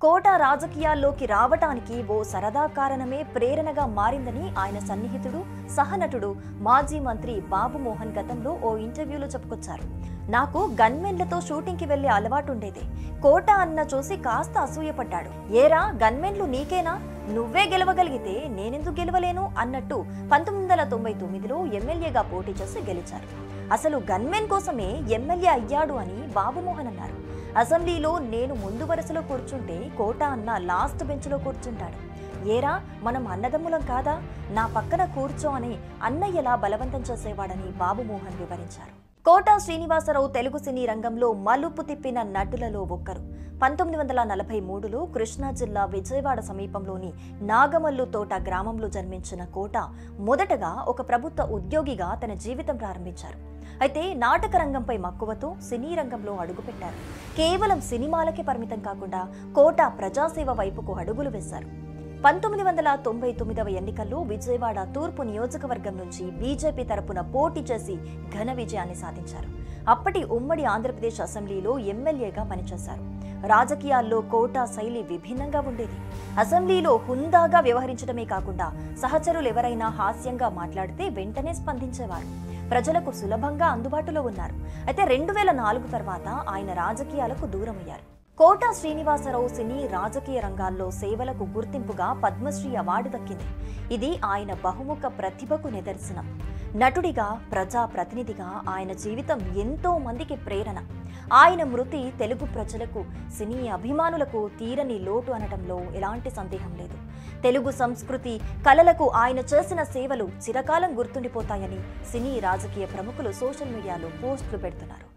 కోట రాజకీయాల్లోకి రావటానికి ఓ సరదా కారణమే ప్రేరణగా మారిందని ఆయన సన్నిహితుడు, సహనటుడు, మాజీ మంత్రి బాబు మోహన్ గతంలో ఓ ఇంటర్వ్యూలో చెప్పుకొచ్చారు. నాకు గన్మెన్లతో షూటింగ్కి వెళ్లే అలవాటుండేది. కోట అన్న చూసి కాస్త అసూయపడ్డాడు. ఏరా గన్మెన్లు నీకేనా? నువ్వే గెలవగలిగితే నేనెందుకు గెలవలేను అన్నట్టు 1999లో ఎమ్మెల్యేగా పోటీ చేసి గెలిచారు. అసలు గన్మెన్ కోసమే ఎమ్మెల్యే అయ్యాడు అని బాబు మోహన్ అన్నారు. అసెంబ్లీలో నేను ముందు వరుసలో కూర్చుంటే కోట అన్న లాస్ట్ బెంచ్లో కూర్చుంటాడు. ఏరా మనం అన్నదమ్ములం కాదా? నా పక్కన కూర్చో అని అన్నయ్యలా బలవంతం చేసేవాడని బాబు మోహన్ వివరించారు. కోట శ్రీనివాసరావు తెలుగు సినీ రంగంలో మలుపు తిప్పిన నటులలో ఒక్కరు. 1943లో కృష్ణా జిల్లా విజయవాడ సమీపంలోని నాగమల్లు తోట గ్రామంలో జన్మించిన కోట మొదటగా ఒక ప్రభుత్వ ఉద్యోగిగా తన జీవితం ప్రారంభించారు. అయితే నాటక రంగంపై మక్కువతో సినీ రంగంలో అడుగుపెట్టారు. కేవలం సినిమాలకే పరిమితం కాకుండా కోట ప్రజాసేవ వైపుకు అడుగులు వేశారు. 1999వ ఎన్నికల్లో విజయవాడ తూర్పు నియోజకవర్గం నుంచి బీజేపీ తరపున పోటీ చేసి ఘన విజయాన్ని సాధించారు. అప్పటి ఉమ్మడి ఆంధ్రప్రదేశ్ అసెంబ్లీలో ఎమ్మెల్యేగా పనిచేశారు. రాజకీయాల్లో కోట శైలి విభిన్నంగా ఉండేది. అసెంబ్లీలో హుందాగా వ్యవహరించడమే కాకుండా సహచరులు ఎవరైనా హాస్యంగా మాట్లాడితే వెంటనే స్పందించేవారు. ప్రజలకు సులభంగా అందుబాటులో ఉన్నారు. అయితే 2004 తర్వాత ఆయన రాజకీయాలకు దూరమయ్యారు. కోట శ్రీనివాసరావు సినీ రాజకీయ రంగాల్లో సేవలకు గుర్తింపుగా పద్మశ్రీ అవార్డు దక్కింది. ఇది ఆయన బహుముఖ ప్రతిభకు నిదర్శనం. నటుడిగా, ప్రజా ప్రతినిధిగా ఆయన జీవితం ఎంతో మందికి ప్రేరణ. ఆయన మృతి తెలుగు ప్రజలకు, సినీ అభిమానులకు తీరని లోటు అనటంలో ఎలాంటి సందేహం లేదు. తెలుగు సంస్కృతి, కళలకు ఆయన చేసిన సేవలు చిరకాలం గుర్తుండిపోతాయని సినీ రాజకీయ ప్రముఖులు సోషల్ మీడియాలో పోస్టులు పెడుతున్నారు.